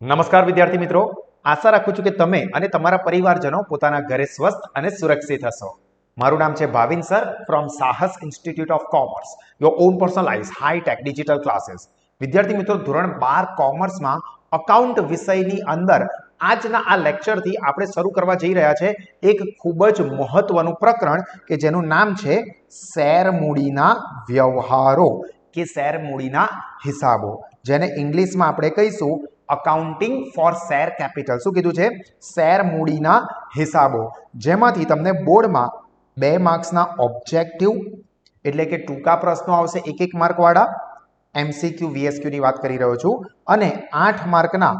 નમસ્કાર વિદ્યાર્થી મિત્રો, આશા રાખું છું કે તમે અને તમારા પરિવારજનો પોતાના ઘરે સ્વસ્થ અને સુરક્ષિત હશો. મારું નામ છે ભાવિન સર ફ્રોમ સાહસ institute of commerce, your own personalise high-tech digital classes. વિદ્યાર્થી મિત્રો, ધોરણ 12 કોમર્સમાં અકાઉન્ટ વિષયની અંદર આજના આ લેક્ચરથી આપણે શરૂ કરવા જઈ રહ્યા છે એક ખૂબ જ મહત્વનું પ્રકરણ કે જેનું નામ છે શેર મૂડીના વ્યવહારો કે શેર મૂડીના હિસાબો, જેને ઇંગ્લિશમાં આપણે કહીશું અકાઉન્ટિંગ ફોર શેર કેપિટલ. શું કીધું છે? શેર મૂડીના હિસાબો, જેમાંથી તમને બોર્ડમાં 2 માર્ક્સના ઓબ્જેક્ટિવ એટલે કે ટૂંકા પ્રશ્નો આવશે 1 માર્ક વાળા, એમસીક્યુ વીએસક્યુ ની વાત કરી રહ્યો છું, અને 8 માર્કના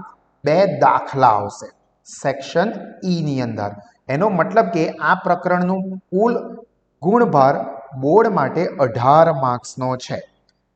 2 દાખલા આવશે સેક્શન ઈ ની અંદર. એનો મતલબ કે આ પ્રકરણનું કુલ ગુણભાર બોર્ડ માટે 18 માર્ક્સનો છે.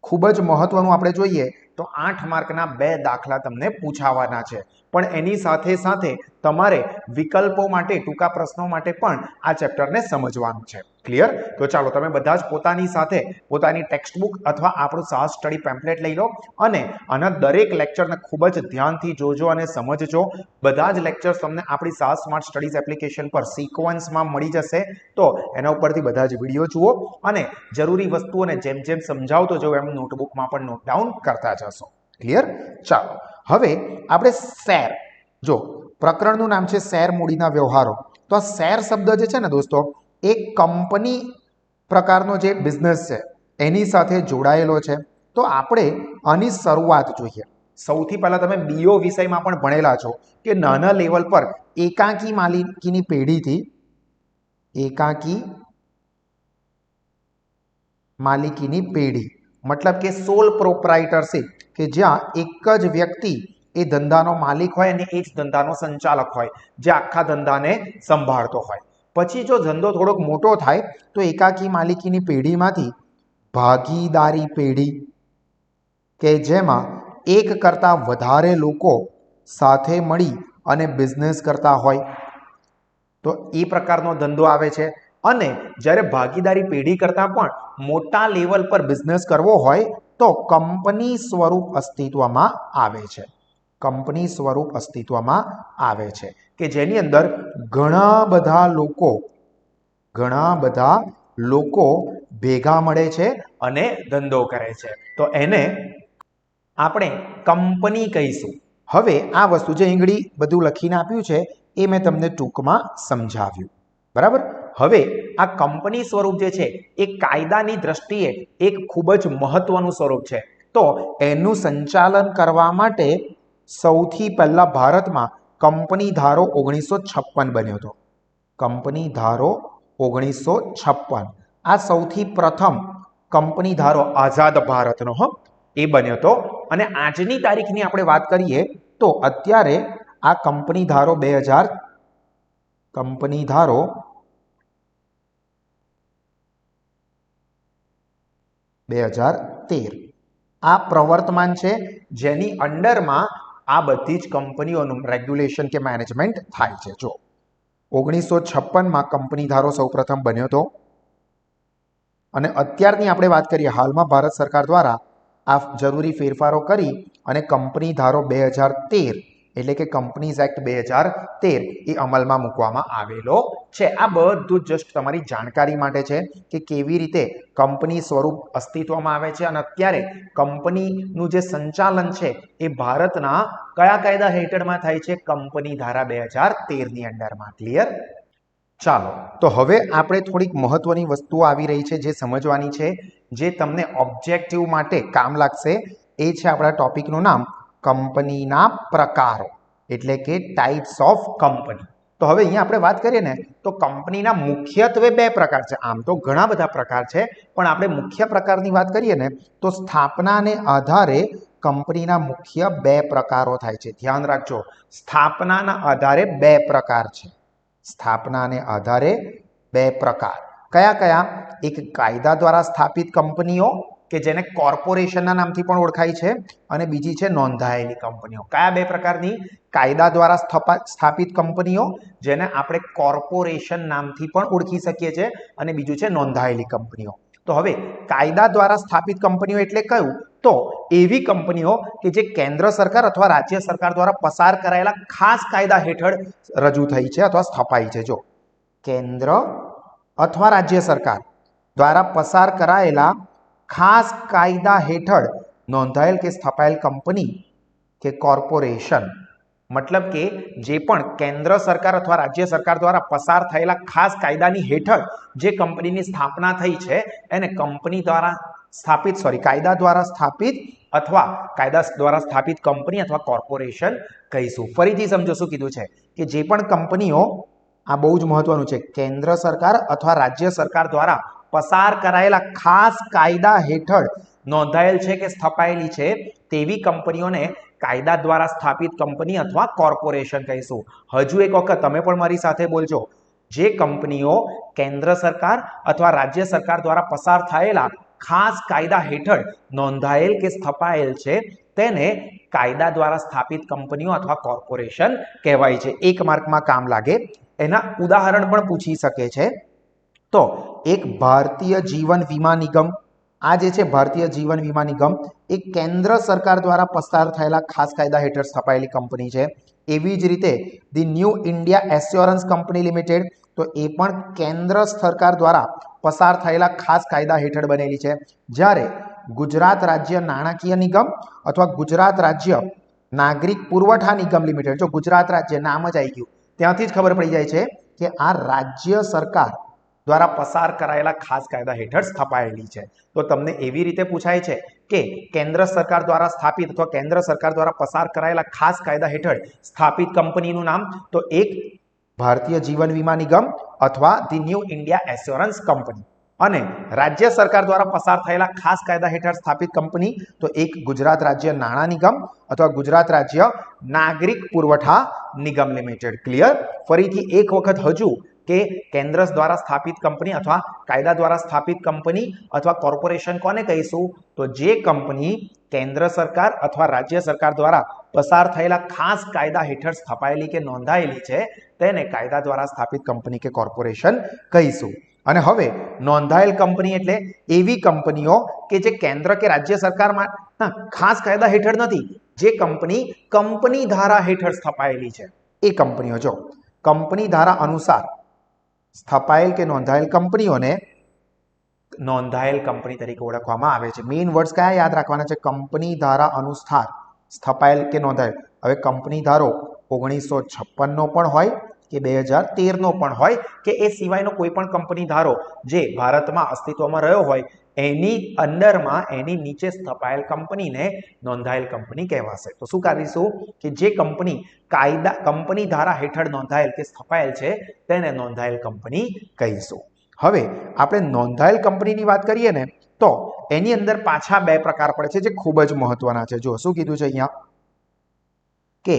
ખૂબ જ મહત્વનું આપણે જોઈએ તો 8 માર્કના 2 દાખલા તમને પૂછાવાના છે, પણ એની સાથે સાથે તમારે વિકલ્પો માટે, ટૂંકા પ્રશ્નો માટે પણ આ ચેપ્ટરને સમજવાનું છે. ક્લિયર? તો ચાલો તમે બધા જ પોતાની સાથે પોતાની ટેક્સ્ટબુક અથવા આપણું સાહસ સ્ટડી પેમ્પલેટ લઈ લો અને આના દરેક લેક્ચરને ખૂબ જ ધ્યાનથી જોજો અને સમજજો. બધા જ લેક્ચર્સ તમને આપણી સાહસ સ્માર્ટ સ્ટડીઝ એપ્લિકેશન પર સિક્વન્સમાં મળી જશે, તો એના ઉપરથી બધા જ વિડીયો જુઓ અને જરૂરી વસ્તુઓને જેમ જેમ સમજાવતો જાઉં એમ નોટબુકમાં પણ નોટ ડાઉન કરતા જશો. ક્લિયર? ચાલો હવે આપણે શેર, જો પ્રકરણનું નામ છે શેર મૂડીના વ્યવહારો, તો આ શેર શબ્દ જે છે ને દોસ્તો, એક કંપની પ્રકારનો જે બિઝનેસ છે એની સાથે જોડાયેલો છે. તો આપણે આની શરૂઆત જોઈએ. સૌથી પહેલા તમે બીઓ વિષયમાં પણ ભણેલા છો કે નાના લેવલ પર એકાંકી માલિકીની પેઢીથી એકાંકી માલિકીની પેઢી મતલબ કે સોલ પ્રોપ્રાઇટરશિપ, કે જ્યાં એક જ વ્યક્તિ એ ધંધાનો માલિક હોય અને એ જ ધંધાનો સંચાલક હોય, જે આખા ધંધાને સંભાળતો હોય. પછી જો ધંધો થોડોક મોટો થાય તો એકાકી માલિકીની પેઢીમાંથી ભાગીદારી પેઢી, કે જેમાં એક કરતાં વધારે લોકો સાથે મળી અને બિઝનેસ કરતા હોય, તો એ પ્રકારનો ધંધો આવે છે. અને જ્યારે ભાગીદારી પેઢી કરતાં પણ મોટા લેવલ પર બિઝનેસ કરવો હોય તો કંપની સ્વરૂપ અસ્તિત્વમાં આવે છે. કંપની સ્વરૂપ અસ્તિત્વમાં આવે છે કે જેની અંદર ઘણા બધા લોકો ભેગા મળે છે અને ધંધો કરે છે, તો એને આપણે કંપની કહીશું. હવે આ વસ્તુ જે આંગળી બધું લખીને આપ્યું છે એ મેં તમને ટૂંકમાં સમજાવ્યું, બરાબર? હવે આ કંપની સ્વરૂપ જે છે એ કાયદાની દ્રષ્ટિએ એક ખૂબ જ મહત્વનું સ્વરૂપ છે. તો એનું સંચાલન કરવા માટે સૌથી પહેલા ભારતમાં કંપની ધારો 1956 બન્યો હતો. કંપની ધારો 1956 આ સૌથી પ્રથમ કંપની ધારો આઝાદ ભારતનો એ બન્યો હતો. અને આજની તારીખની આપણે વાત કરીએ તો અત્યારે આ કંપની ધારો 2013 આ પ્રવર્તમાન છે, જેની અંડરમાં આ બધી જ કંપનીઓનું રેગ્યુલેશન કે મેનેજમેન્ટ થાય છે. જો 1956માં કંપની ધારો સૌપ્રથમ બન્યો હતો, અને અત્યારની આપણે વાત કરીએ હાલમાં ભારત સરકાર દ્વારા આ જરૂરી ફેરફારો કરી અને કંપની ધારો 2013 એટલે કે કંપનીઝ એક્ટ 2013 એ અમલમાં મૂકવામાં આવેલો છે. આ બધું જસ્ટ તમારી જાણકારી માટે છે કે કેવી રીતે કંપની સ્વરૂપ અસ્તિત્વમાં આવે છે અને અત્યારે કંપનીનું જે સંચાલન છે એ ભારતના કયા કાયદા હેઠળમાં થાય છે? કંપની ધારા 2013ની અંડરમાં. ક્લિયર? ચાલો, તો હવે આપણે થોડીક મહત્વની વસ્તુઓ આવી રહી છે જે સમજવાની છે, જે તમને ઓબ્જેક્ટિવ માટે કામ લાગશે. એ છે આપણા ટોપિકનું નામ કંપનીના પ્રકારો, એટલે કે ટાઈપ્સ ઓફ કંપની. તો હવે અહીંયા આપણે વાત કરીએ ને તો કંપનીના મુખ્યત્વે 2 પ્રકાર છે. આમ તો ઘણા બધા પ્રકાર છે, પણ આપણે મુખ્ય પ્રકારની વાત કરીએ ને તો સ્થાપનાને આધારે કંપનીના મુખ્ય 2 પ્રકારો થાય છે. ધ્યાન રાખજો, સ્થાપનાના આધારે 2 પ્રકાર છે. સ્થાપનાને આધારે 2 પ્રકાર. કયા કયા? એક કાયદા દ્વારા સ્થાપિત કંપનીઓ કે જેને કોર્પોરેશનના નામથી પણ ઓળખાય છે, અને બીજી છે નોંધાયેલી કંપનીઓ. કયા 2 પ્રકારની? કાયદા દ્વારા સ્થાપિત કંપનીઓ જેને આપણે કોર્પોરેશન નામથી પણ ઓળખી શકીએ છીએ, અને બીજું છે નોંધાયેલી કંપનીઓ. તો હવે કાયદા દ્વારા સ્થાપિત કંપનીઓ એટલે કયું? તો એવી કંપનીઓ કે જે કેન્દ્ર સરકાર અથવા રાજ્ય સરકાર દ્વારા પસાર કરાયેલા ખાસ કાયદા હેઠળ રજૂ થઈ છે અથવા સ્થપાઈ છે. જો કેન્દ્ર અથવા રાજ્ય સરકાર દ્વારા પસાર કરાયેલા ખાસ કાયદા હેઠળ નોંધાયેલ કે સ્થપાયેલ કંપની કે કોર્પોરેશન, મતલબ કે જે પણ કેન્દ્ર સરકાર અથવા રાજ્ય સરકાર દ્વારા પસાર થયેલા ખાસ કાયદાની હેઠળ જે કંપનીની સ્થાપના થઈ છે એને કંપની દ્વારા સ્થાપિત કાયદા દ્વારા સ્થાપિત અથવા કાયદા દ્વારા સ્થાપિત કંપની અથવા કોર્પોરેશન કહીશું. ફરીથી સમજો શું કીધું છે કે જે પણ કંપનીઓ, આ બહુ જ મહત્વનું છે, કેન્દ્ર સરકાર અથવા રાજ્ય સરકાર દ્વારા પસાર કરાયેલા ખાસ કાયદા હેઠળ નોંધાયેલ છે કે સ્થપાયેલી છે તેવી કંપનીઓને કાયદા દ્વારા સ્થાપિત કંપની અથવા કોર્પોરેશન કહીશું. હજુ એક વખત તમે પણ મારી સાથે બોલજો. જે કંપનીઓ કેન્દ્ર સરકાર અથવા રાજ્ય સરકાર દ્વારા પસાર થયેલા ખાસ કાયદા હેઠળ નોંધાયેલ કે સ્થપાયેલ છે તેને કાયદા દ્વારા સ્થાપિત કંપનીઓ અથવા કોર્પોરેશન કહેવાય છે. એક માર્કમાં કામ લાગે. એના ઉદાહરણ પણ પૂછી શકે છે. તો એક ભારતીય જીવન વીમા નિગમ, આ જે છે ભારતીય જીવન વીમા નિગમ એ કેન્દ્ર સરકાર દ્વારા પસાર થયેલા ખાસ કાયદા હેઠળ સ્થપાયેલી કંપની છે. એવી જ રીતે the new India assurance company limited, તો એ પણ કેન્દ્ર સરકાર દ્વારા પસાર થયેલા ખાસ કાયદા હેઠળ બનેલી છે. જ્યારે ગુજરાત રાજ્ય નાણાકીય નિગમ અથવા ગુજરાત રાજ્ય નાગરિક પુરવઠા નિગમ લિમિટેડ, જો ગુજરાત રાજ્ય નામ જ આવી ગયું ત્યાંથી જ ખબર પડી જાય છે કે આ રાજ્ય સરકાર દ્વારા પસાર કરાયેલા ખાસ કાયદા હેઠળ સ્થપાયેલી છે. તો તમને એવી રીતે પૂછાય છે કે કેન્દ્ર સરકાર દ્વારા સ્થાપિત અથવા કેન્દ્ર સરકાર દ્વારા પસાર કરાયેલા ખાસ કાયદા હેઠળ સ્થાપિત કંપનીનું નામ, તો એક ભારતીય જીવન વીમા નિગમ અથવા the new India assurance company, અને રાજ્ય સરકાર દ્વારા પસાર થયેલા ખાસ કાયદા હેઠળ સ્થાપિત કંપની તો એક ગુજરાત રાજ્ય નાણાં નિગમ અથવા ગુજરાત રાજ્ય નાગરિક પુરવઠા નિગમ લિમિટેડ. ક્લિયર? ફરીથી એક વખત હજુ કે કેન્દ્ર દ્વારા સ્થાપિત કંપની અથવા કાયદા દ્વારા સ્થાપિત કંપની અથવા કોર્પોરેશન કોને કહીશું? તો જે કંપની કેન્દ્ર સરકાર અથવા રાજ્ય સરકાર દ્વારા પસાર થયેલા ખાસ કાયદા હેઠળ સ્થપાયેલી કે નોંધાયેલી છે તેને કાયદા દ્વારા સ્થાપિત કંપની કે કોર્પોરેશન કહીશું. અને હવે નોંધાયેલ કંપની એટલે એવી કંપનીઓ કે જે કેન્દ્ર કે રાજ્ય સરકારમાં ખાસ કાયદા હેઠળ નથી, જે કંપની કંપની ધારા હેઠળ સ્થપાયેલી છે એ કંપનીઓ. જો કંપની ધારા અનુસાર સ્થપાયેલ કે નોંધાયેલ કંપનીઓને નોંધાયેલ કંપની તરીકે ઓળખવામાં આવે છે. મેઇન વર્ડ્સ કયા યાદ રાખવાના છે? કંપની ધારા અનુસાર સ્થપાયેલ કે નોંધાયેલ. હવે કંપની ધારો 1956 નો પણ હોય કે 2013 નો પણ હોય કે એ સિવાયનો કોઈ પણ કંપની ધારો જે ભારતમાં અસ્તિત્વમાં રહ્યો હોય એની અંડરમાં એની નીચે સ્થપાયેલ કંપનીને નોંધાયેલ કંપની કહેવાશે. તો શું કરીશું કે જે કંપની કાયદા કંપની ધારા હેઠળ નોંધાયેલ કે સ્થપાયેલ છે તેને નોંધાયેલ કંપની કહીશું. હવે આપણે નોંધાયેલ કંપનીની વાત કરીએ ને તો એની અંદર પાછા બે પ્રકાર પડે છે જે ખૂબ જ મહત્વના છે. જો શું કીધું છે અહીંયા કે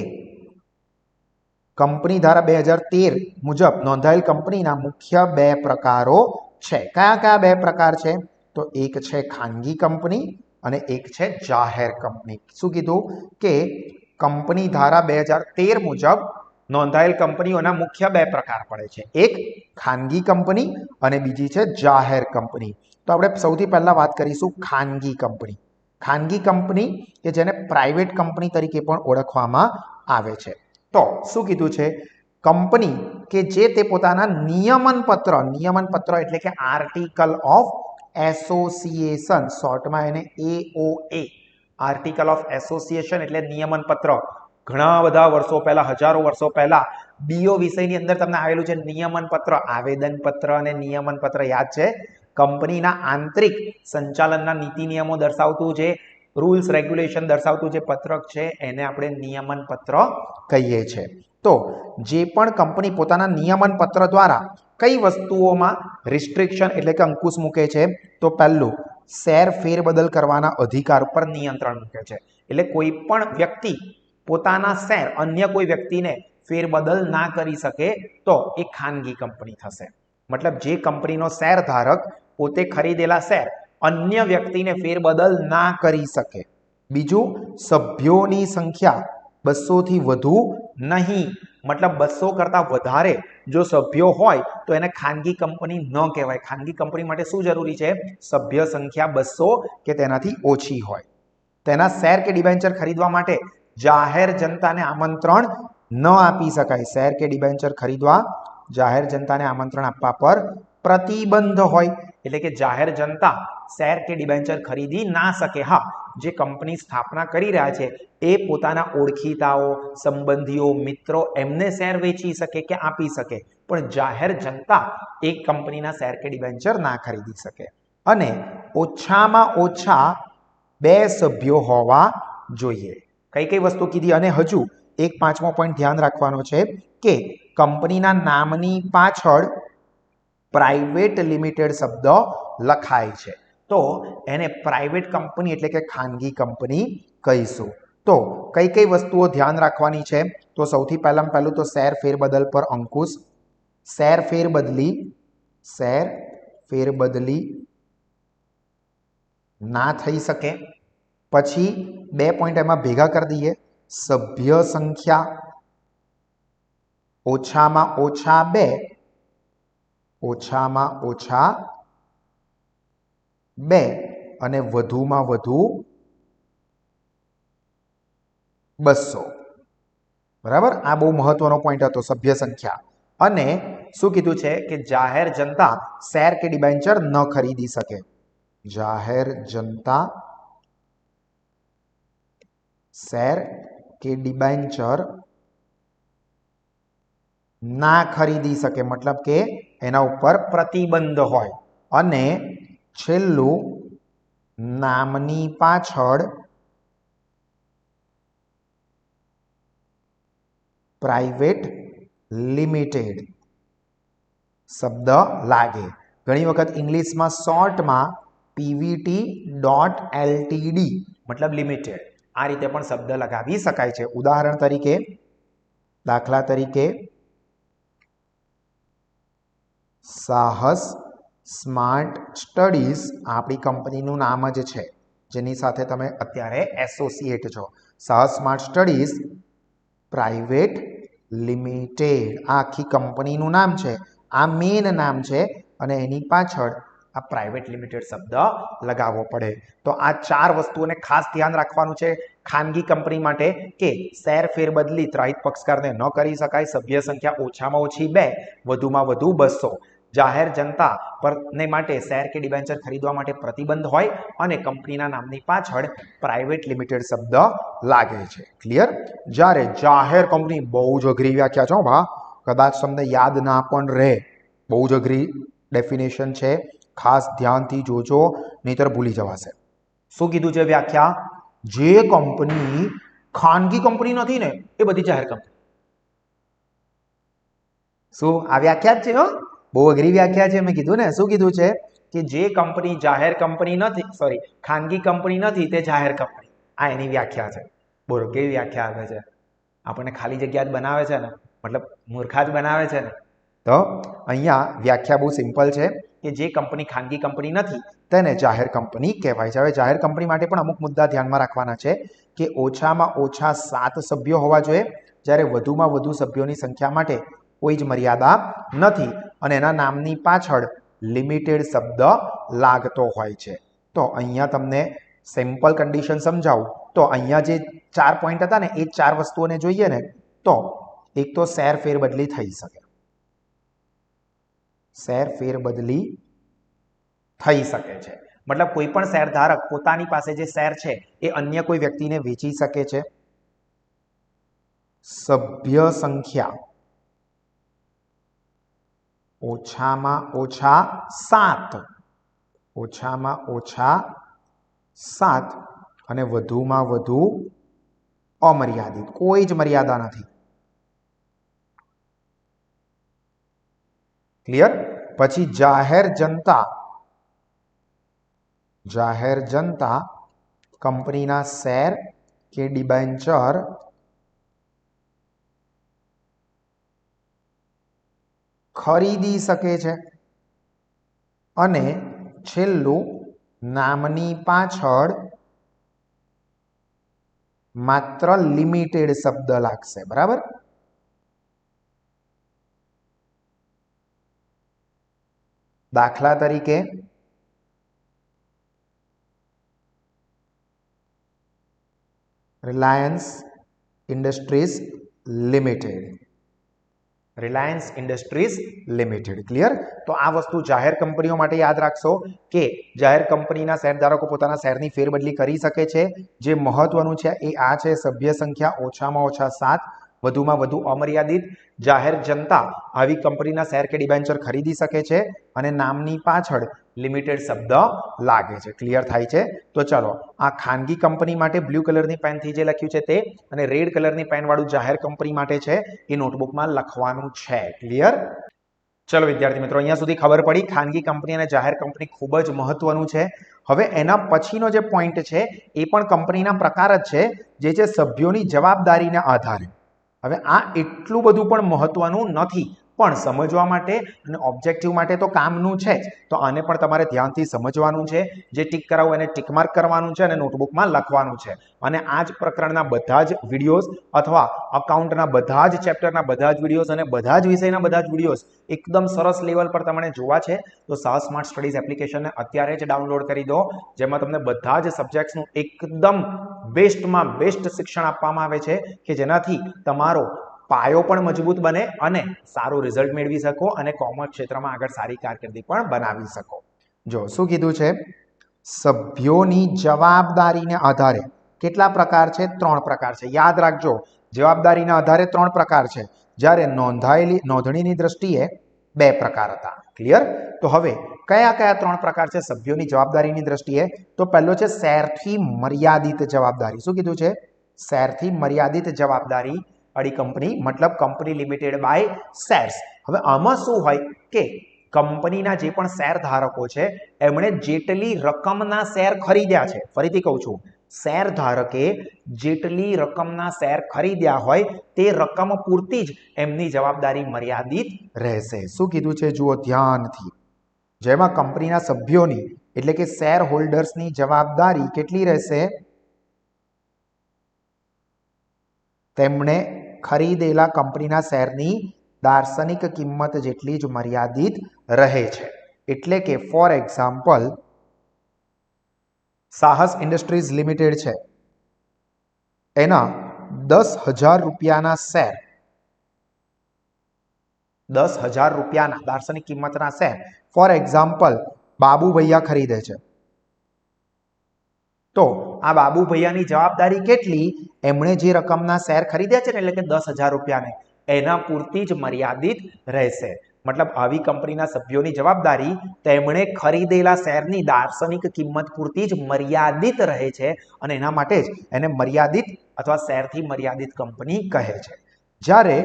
કંપની ધારા 2013 મુજબ નોંધાયેલ કંપનીના મુખ્ય બે પ્રકારો છે. કયા કયા બે પ્રકાર છે? તો એક છે ખાનગી કંપની અને એક છે જાહેર કંપની. શું કીધું કે કંપની ધારા 2013 મુજબ નોંધાયેલ કંપનીઓના મુખ્ય બે પ્રકાર પડે છે, એક ખાનગી કંપની અને બીજી છે જાહેર કંપની. તો આપણે સૌથી પહેલા વાત કરીશું ખાનગી કંપની. ખાનગી કંપની કે જેને પ્રાઇવેટ કંપની તરીકે પણ ઓળખવામાં આવે છે. તો શું કીધું છે? કંપની કે જે તે પોતાના નિયમન પત્ર એટલે કે આર્ટિકલ ઓફ એસોસિએશન, શોર્ટમાં એને AOA, આર્ટિકલ ઓફ એસોસિએશન એટલે નિયમન પત્ર. ઘણા બધા વર્ષો પહેલા, હજારો વર્ષો પહેલા BO વિષયની અંદર તમને આવેલું છે નિયમન પત્ર, આવેદન પત્ર અને નિયમન પત્ર યાદ છે? કંપનીના આંતરિક સંચાલનના નીતિ નિયમો દર્શાવતું જે રૂલ્સ રેગ્યુલેશન દર્શાવતું જે પત્રક છે એને આપણે નિયમન પત્ર કહીએ છીએ. તો જે પણ કંપની પોતાના નિયમન પત્ર દ્વારા કઈ વસ્તુઓમાં રિસ્ટ્રિક્શન એટલે કે અંકુશ મૂકે છે? તો પહેલું, શેર ફેરબદલ કરવાના અધિકાર પર નિયંત્રણ મૂકે છે. એટલે કોઈ પણ વ્યક્તિ પોતાના શેર અન્ય કોઈ વ્યક્તિને ફેરબદલ ના કરી શકે તો એ ખાનગી કંપની થશે. મતલબ જે કંપનીનો શેર ધારક પોતે ખરીદેલા શેર અન્ય વ્યક્તિને ફેરબદલ ના કરી શકે. બીજું, સભ્યોની સંખ્યા 200 થી વધુ નહીં. मतलब 200 કરતા વધારે જો સભ્યો હોય તો એને ખાનગી કંપની ન કહેવાય. ખાનગી કંપની માટે શું જરૂરી છે? સભ્ય સંખ્યા 200 કે તેનાથી ઓછી હોય. તેના શેર કે ડિબેન્ચર ખરીદવા માટે જાહેર જનતાને આમંત્રણ ન આપી શકાય. શેર કે ડિબેન્ચર ખરીદવા જાહેર જનતાને આમંત્રણ આપવા પર પ્રતિબંધ હોય. એટલે કે જાહેર જનતા શેર કે ડિબેન્ચર ખરીદી ના શકે. હા, જે કંપની સ્થાપના કરી રહ્યા છે એ પોતાના ઓળખીતાઓ, સંબંધીઓ, મિત્રો એમને શેર વેચી શકે કે આપી શકે, પણ જાહેર જનતા એક કંપનીના શેર કે ડિબેન્ચર ના ખરીદી શકે. અને ઓછામાં ઓછા 2 સભ્યો હોવા જોઈએ. કઈ કઈ વસ્તુ કીધી? અને હજુ એક 5મો પોઈન્ટ ધ્યાન રાખવાનો છે કે કંપનીના નામની પાછળ પ્રાઇવેટ લિમિટેડ શબ્દ લખાય છે તો એને પ્રાઇવેટ કંપની એટલે કે ખાનગી કંપની કહીશું. તો કઈ કઈ વસ્તુઓ ધ્યાન રાખવાની છે? તો સૌથી પહેલું તો શેર ફેરબદલ પર અંકુશ. શેર ફેરબદલી ના થઈ શકે. પછી 2 પોઈન્ટ એમાં ભેગા કરી દઈએ. સભ્ય સંખ્યા ઓછામાં ઓછા 2 અને વધુમાં વધુ 200. બરાબર? આ બહુ મહત્વનો પોઈન્ટ હતો, સભ્ય સંખ્યા. અને શું કીધું છે કે જાહેર જનતા શેર કે ડિબેન્ચર ન ખરીદી શકે. જાહેર જનતા શેર કે ડિબેન્ચર ના ખરીદી શકે, મતલબ કે એના ઉપર પ્રતિબંધ હોય. અને છેલ્લું, નામની પાછળ પ્રાઇવેટ લિમિટેડ શબ્દ લાગે. ઘણી વખત ઇંગ્લિશમાં શોર્ટમાં PVT.LTD મતલબ લિમિટેડ, આ રીતે પણ શબ્દ લગાવી શકાય છે. ઉદાહરણ તરીકે, દાખલા તરીકે, સાહસ સ્માર્ટ સ્ટડીઝ આપણી કંપનીનું નામ જ છે, જેની સાથે તમે અત્યારે એસોસિએટ છો. સાહસ સ્માર્ટ સ્ટડીઝ પ્રાઇવેટ લિમિટેડ આ આખી કંપનીનું નામ છે, આ મેઇન નામ છે, અને એની પાછળ આ પ્રાઇવેટ લિમિટેડ શબ્દ લગાવવો પડે. તો આ 4 વસ્તુઓને ખાસ ધ્યાન રાખવાનું છે ખાનગી કંપની માટે કે શેર ફેરબદલી ત્રાહિત પક્ષકારને ન કરી શકાય. સભ્ય સંખ્યા ઓછામાં ઓછી 2, વધુમાં વધુ 200. જાહેર જનતા પરને માટે શેર કે ડિબેન્ચર ખરીદવા માટે પ્રતિબંધ હોય અને કંપનીના નામની પાછળ પ્રાઇવેટ લિમિટેડ શબ્દ લાગે છે. ક્લિયર? જ્યારે જાહેર કંપની બહુ જ અઘરી વ્યાખ્યા છે ભા, કદાચ તમને યાદ ના પણ રહે, બહુ જ અઘરી ડેફિનેશન છે, ખાસ ધ્યાનથી જોજો નહીતર ભૂલી જવાશે. શું કીધું છે વ્યાખ્યા? જે કંપની ખાનગી કંપની નથી ને એ બધી જાહેર કંપની. શું આ વ્યાખ્યા જ છે? બહુ અઘરી વ્યાખ્યા છે. મેં કીધું ને, શું કીધું છે કે જે કંપની જાહેર કંપની નથી, સોરી, ખાનગી કંપની નથી તે જાહેર કંપની. આ એની વ્યાખ્યા છે. બોલો કેવી વ્યાખ્યા આવે છે? આપણને ખાલી જગ્યા જ બનાવે છે ને, મતલબ મૂર્ખા જ બનાવે છે ને. તો અહીંયા વ્યાખ્યા બહુ સિમ્પલ છે કે જે કંપની ખાનગી કંપની નથી તેને જાહેર કંપની કહેવાય છે. હવે જાહેર કંપની માટે પણ અમુક મુદ્દા ધ્યાનમાં રાખવાના છે કે ઓછામાં ઓછા 7 સભ્યો હોવા જોઈએ, જ્યારે વધુમાં વધુ સભ્યોની સંખ્યા માટે કોઈ જ મર્યાદા નથી, અને એના નામની પાછળ લિમિટેડ શબ્દ લાગતો હોય છે. તો અહીંયા તમને સિમ્પલ કન્ડિશન સમજાવું તો અહીંયા જે 4 પોઈન્ટ હતા ને એ 4 વસ્તુઓને જોઈએ ને તો એક તો શેર ફેરબદલી થઈ શકે. શેર ફેરબદલી થઈ શકે છે, મતલબ કોઈ પણ શેરધારક પોતાની પાસે જે શેર છે એ અન્ય કોઈ વ્યક્તિને વેચી શકે છે. સભ્ય સંખ્યા ઓછામાં ઓછા 7, ઓછામાં ઓછા 7 અને વધુમાં વધુ અમર્યાદિત, કોઈ જ મર્યાદા નથી. ક્લિયર? પછી જાહેર જનતા કંપનીના શેર કે ડિબેન્ચર ખરીદી શકે છે. અને છેલ્લું, નામની પાછળ માત્ર લિમિટેડ શબ્દ લાગશે. બરાબર? દાખલા તરીકે Reliance industries limited. Reliance industries limited. Clear? તો આ વસ્તુ જાહેર કંપનીઓ માટે યાદ રાખશો કે જાહેર કંપનીના શેરધારકો પોતાના શેરની ફેરબદલી કરી શકે છે. જે મહત્વનું છે એ આ છે, સભ્ય સંખ્યા ઓછામાં ઓછા 7, વધુમાં વધુ અમર્યાદિત. જાહેર જનતા આવી કંપનીના શેર કે ડિબેન્ચર ખરીદી શકે છે અને નામની પાછળ લિમિટેડ શબ્દ લાગે છે. ક્લિયર થાય છે? તો ચાલો, આ ખાનગી કંપની માટે બ્લુ કલરની પેનથી જે લખ્યું છે તે, અને રેડ કલરની પેન વાળું જાહેર કંપની માટે છે એ નોટબુકમાં લખવાનું છે. ક્લિયર? ચલો વિદ્યાર્થી મિત્રો, અહીંયા સુધી ખબર પડી ખાનગી કંપની અને જાહેર કંપની ખૂબ જ મહત્વનું છે. હવે એના પછીનો જે પોઈન્ટ છે એ પણ કંપનીના પ્રકાર જ છે, જે છે સભ્યોની જવાબદારીના આધારે. હવે આ એટલું બધું પણ મહત્વનું નથી, પણ સમજવા માટે અને ઓબ્જેક્ટિવ માટે તો કામનું છે જ. તો આને પણ તમારે ધ્યાનથી સમજવાનું છે. જે ટીક કરાવું એને ટીક માર્ક કરવાનું છે અને નોટબુકમાં લખવાનું છે. અને આ જ પ્રકરણના બધા જ વિડીયોઝ અથવા અકાઉન્ટના બધા જ ચેપ્ટરના બધા જ વિડીયોઝ અને બધા જ વિષયના બધા જ વિડીયોઝ એકદમ સરસ લેવલ પર તમને જોવા છે તો સાહસ સ્માર્ટ સ્ટડીઝ એપ્લિકેશનને અત્યારે જ ડાઉનલોડ કરી દો, જેમાં તમને બધા જ સબ્જેક્ટ્સનું એકદમ બેસ્ટમાં બેસ્ટ શિક્ષણ આપવામાં આવે છે કે જેનાથી તમારો પાયો પણ મજબૂત બને અને સારું રિઝલ્ટ મેળવી શકો અને કોમર્સ ક્ષેત્રમાં આગળ સારી કારકિર્દી પણ બનાવી શકો. જો શું કીધું છે, સભ્યોની જવાબદારીને આધારે કેટલા પ્રકાર છે? 3 પ્રકાર છે. યાદ રાખજો, જવાબદારીના આધારે 3 પ્રકાર છે, જ્યારે નોંધણીની દ્રષ્ટિએ 2 પ્રકાર હતા. ક્લિયર? તો હવે કયા કયા 3 પ્રકાર છે સભ્યોની જવાબદારીની દ્રષ્ટિએ? તો પહેલો છે શેરથી મર્યાદિત જવાબદારી. શું કીધું છે? શેરથી મર્યાદિત જવાબદારી વાળી કંપની, મતલબ કંપની લિમિટેડ બાય શેર્સ. હવે આમાં શું હોય કે કંપનીના જે પણ શેર ધારકો છે એમણે જેટલી રકમના શેર ખરીદ્યા છે, ફરીથી કહું છું, શેર ધારકે જેટલી રકમના શેર ખરીદ્યા હોય તે રકમ પૂરતી જ એમની જવાબદારી મર્યાદિત રહેશે. શું કીધું છે? જુઓ ધ્યાનથી. જેમાં કંપનીના સભ્યોની એટલે કે શેર હોલ્ડર્સની જવાબદારી કેટલી રહેશે? તેમણે ખરીદેલા કંપનીના શેરની દાર્શનિક કિંમત જેટલી જ મર્યાદિત રહે છે. એટલે કે ફોર એક્ઝામ્પલ, સાહસ ઇન્ડસ્ટ્રીઝ લિમિટેડ છે, એના 10,000 રૂપિયાના શેર, 10,000 રૂપિયાના દાર્શનિક કિંમતના શેર ફોર એક્ઝામ્પલ બાબુ ભૈયા ખરીદે છે. તો આ બાબુ ભૈયાની જવાબદારી કેટલી? એમણે જે રકમના શેર ખરીદ્યા છે ને, એટલે કે 10,000 રૂપિયાને, એના પૂરતી જ મર્યાદિત રહેશે. મતલબ આવી કંપનીના સભ્યોની જવાબદારી તેમણે ખરીદેલા શેરની દાર્શનિક કિંમત પૂરતી જ મર્યાદિત રહે છે અને એના માટે જ એને મર્યાદિત અથવા શેરથી મર્યાદિત કંપની કહે છે. જ્યારે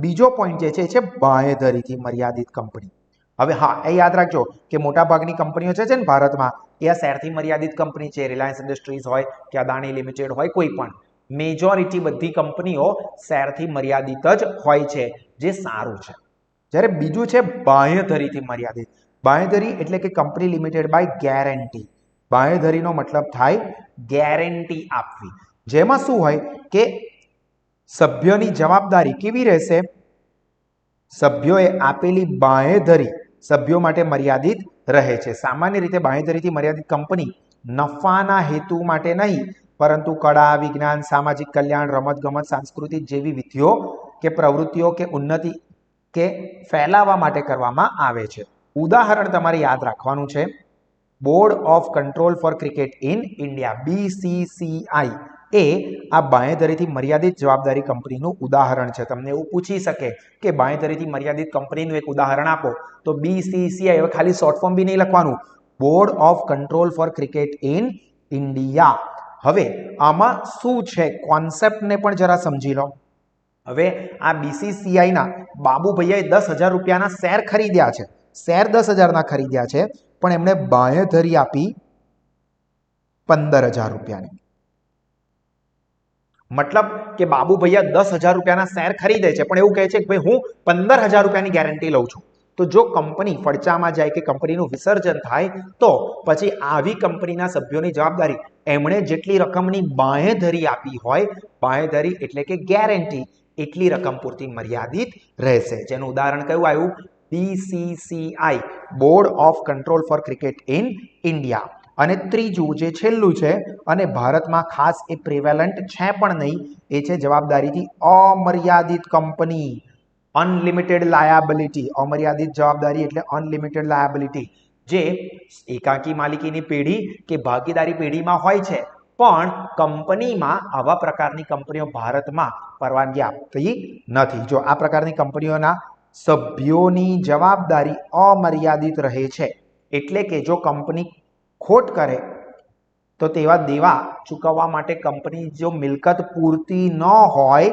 બીજો પોઈન્ટ જે છે બાંહેધરીથી મર્યાદિત કંપની. હવે હા, એ યાદ રાખજો કે મોટાભાગની કંપનીઓ છે ને ભારતમાં, એ આ શેરથી મર્યાદિત કંપની છે. રિલાયન્સ ઇન્ડસ્ટ્રીઝ હોય કે અદાણી લિમિટેડ હોય, કોઈ પણ મેજોરિટી બધી કંપનીઓ શેરથી મર્યાદિત જ હોય છે, જે સારું છે. જ્યારે બીજું છે બાંહેધરીથી મર્યાદિત. બાંહેધરી એટલે કે કંપની લિમિટેડ બાય ગેરંટી. બાંહેધરીનો મતલબ થાય ગેરંટી આપવી. જેમાં શું હોય કે સભ્યોની જવાબદારી કેવી રહેશે? સભ્યોએ આપેલી બાંહેધરી સભ્યો માટે મર્યાદિત રહે છે. સામાન્ય રીતે બાંહેધરીથી મર્યાદિત કંપની નફાના હેતુ માટે નહીં, પરંતુ કળા, વિજ્ઞાન, સામાજિક કલ્યાણ, રમતગમત, સાંસ્કૃતિક જેવી વિધિઓ કે પ્રવૃત્તિઓ કે ઉન્નતિ કે ફેલાવવા માટે કરવામાં આવે છે. ઉદાહરણ તમારે યાદ રાખવાનું છે. Board of control for cricket in India, BCCI, એ આ બાંહેધરીથી મર્યાદિત જવાબદારી કંપનીનું ઉદાહરણ છે. તમને એવું પૂછી શકે કે બાંહેધરીથી મર્યાદિત કંપનીનું એક ઉદાહરણ આપો, તો BCCI, હવે ખાલી શોર્ટ ફોર્મ બી નહીં લખવાનું, board of control for cricket in India. હવે આમાં શું છે કોન્સેપ્ટને પણ જરા સમજી લો. હવે આ BCCIના બાબુ ભૈયાએ 10,000 રૂપિયાના શેર ખરીદ્યા છે. શેર 10,000ના ખરીદ્યા છે, પણ એમણે બાંહેધરી આપી 15,000 રૂપિયાની. મતલબ કે બાબુ ભૈયા 10,000 રૂપિયાના શેર ખરીદે છે, પણ એવું કહે છે કે ભાઈ હું 15,000 રૂપિયાની ગેરંટી લઉં છું. તો જો કંપની ફડચામાં જાય કે કંપનીનું વિસર્જન થાય, તો પછી આવી કંપનીના સભ્યોની જવાબદારી એમણે જેટલી રકમની બાંહેધરી આપી હોય, બાંહેધરી એટલે કે ગેરંટી, એટલી રકમ પૂરતી મર્યાદિત રહેશે. જેનું ઉદાહરણ કયું આવ્યું? BCCI board of control for cricket in India. અને ત્રીજું જે છેલ્લું છે અને ભારતમાં ખાસ એ પ્રિવેલન્ટ છે પણ નહીં, એ છે જવાબદારીથી અમર્યાદિત કંપની, અનલિમિટેડ લાયાબિલિટી. અમર્યાદિત જવાબદારી એટલે અનલિમિટેડ લાયાબિલિટી, જે એકાકી માલિકીની પેઢી કે ભાગીદારી પેઢીમાં હોય છે, પણ કંપનીમાં આવા પ્રકારની કંપનીઓ ભારતમાં પરવાનગી આપતી નથી. જો આ પ્રકારની કંપનીઓના સભ્યોની જવાબદારી અમર્યાદિત રહે છે, એટલે કે જો કંપની ખોટ કરે તો તેવા દેવા ચૂકવવા માટે કંપની જો મિલકત પૂરતી ન હોય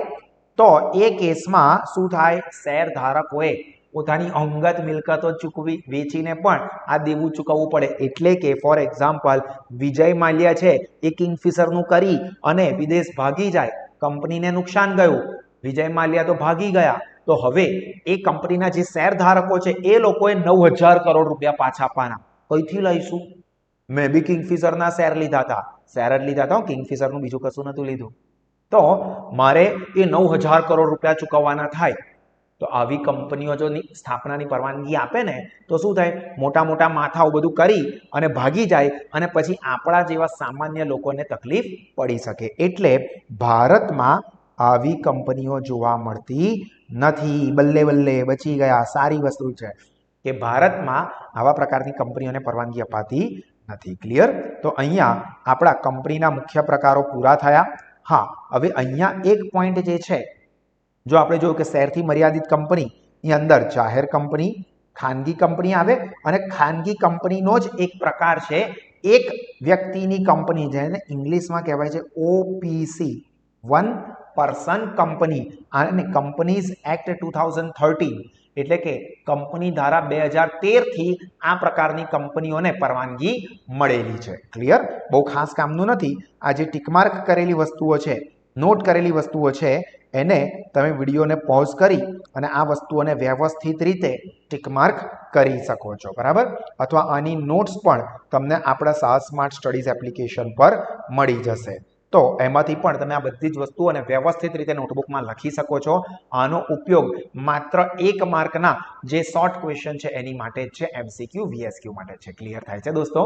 તો એ કેસમાં શું થાય, શેરધારકોએ પોતાની અંગત મિલકતો ચૂકવી વેચીને પણ આ દેવું ચૂકવવું પડે. એટલે કે ફોર એક્ઝામ્પલ વિજય માલ્યા છે એ કિંગફિશરનું કરી અને વિદેશ ભાગી જાય, કંપનીને નુકસાન ગયું, વિજય માલ્યા તો ભાગી ગયા, તો હવે એ કંપનીના જે શેરધારકો છે એ લોકોએ 9,000 કરોડ રૂપિયા પાછા આપવાના. કઈથી લઈશું? મેં બી કિંગફિશરના શેર લીધા હતા, શેર જ લીધા હતા, કિંગફિશરનું બીજું કશું નતું લીધું. તો મારે એ 9,000 કરોડ રૂપિયા ચૂકવવાના થાય. તો આવી કંપનીઓ જો સ્થાપનાની પરવાનગી આપે ને તો શું થાય, મોટા મોટા માથાઓ બધું કરી અને ભાગી જાય અને પછી આપણા જેવા સામાન્ય લોકોને તકલીફ પડી શકે. એટલે ભારતમાં આવી કંપનીઓ જોવા મળતી નથી. બલ્લે બલ્લે બચી ગયા. સારી વસ્તુ છે કે ભારતમાં આવા પ્રકારની કંપનીઓને પરવાનગી અપાતી નથી. ક્લિયર? તો અહીંયા આપણા કંપનીના મુખ્ય પ્રકારો પૂરા થયા. હા, હવે અહીંયા એક પોઈન્ટ જે છે, જો આપણે જોયું કે શેરથી મર્યાદિત કંપનીની અંદર જાહેર કંપની, ખાનગી કંપની આવે, અને ખાનગી કંપનીનો જ એક પ્રકાર છે એક વ્યક્તિની કંપની, જેને ઇંગ્લિશમાં કહેવાય છે ઓપીસી, વન પર્સન કંપની. અને કંપનીઝ એક્ટ 2013 એટલે કે કંપની ધારા 2013 થી આ પ્રકારની કંપનીઓને પરવાનગી મળેલી છે. ક્લિયર? બહુ ખાસ કામનું નથી. આ જે ટિકમાર્ક કરેલી વસ્તુઓ છે, નોટ કરેલી વસ્તુઓ છે, એને તમે વિડીયોને પોઝ કરી અને આ વસ્તુઓને વ્યવસ્થિત રીતે ટિકમાર્ક કરી શકો છો. બરાબર? અથવા આની નોટ્સ પણ તમને આપણા સાહસ સ્માર્ટ સ્ટડીઝ એપ્લિકેશન પર મળી જશે. તો એમાંથી પણ તમે આ બધી જ વસ્તુઓને વ્યવસ્થિત રીતે નોટબુકમાં લખી શકો છો. આનો ઉપયોગ માત્ર 1 માર્કના જે શોર્ટ ક્વેશ્ચન છે એની માટે જ છે, એમસીક્યુ વીએસક્યુ માટે છે. ક્લિયર થાય છે દોસ્તો?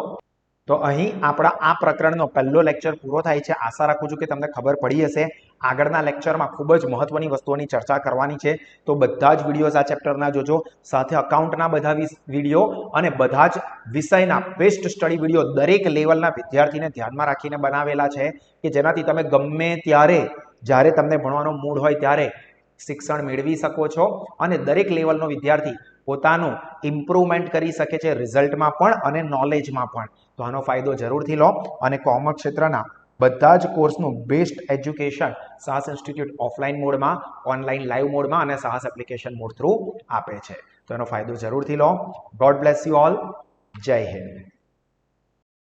તો અહીં આપણા આ પ્રકરણનો પહેલો લેક્ચર પૂરો થાય છે. આશા રાખું છું કે તમને ખબર પડી હશે. આગળના લેક્ચરમાં ખૂબ જ મહત્વની વસ્તુઓની ચર્ચા કરવાની છે, તો બધા જ વિડીયોઝ આ ચેપ્ટરના જોજો. સાથે અકાઉન્ટના બધા વિડીયો અને બધા જ વિષયના બેસ્ટ સ્ટડી વિડીયો દરેક લેવલના વિદ્યાર્થીને ધ્યાનમાં રાખીને બનાવેલા છે, કે જેનાથી તમે ગમે ત્યારે, જ્યારે તમને ભણવાનો મૂડ હોય ત્યારે શિક્ષણ મેળવી શકો છો અને દરેક લેવલનો વિદ્યાર્થી પોતાનું ઇમ્પ્રુવમેન્ટ કરી શકે છે, રિઝલ્ટમાં પણ અને નોલેજમાં પણ. તો આનો ફાયદો જરૂરથી લો. અને કોમર્સ ક્ષેત્રના બધા જ કોર્સનું બેસ્ટ એજ્યુકેશન સાહસ ઇન્સ્ટિટ્યૂટ ઓફલાઈન મોડમાં, ઓનલાઈન લાઈવ મોડમાં અને સાહસ એપ્લિકેશન મોડ થ્રુ આપે છે. તો એનો ફાયદો જરૂરથી લો. God bless you all. જય હિન્દ.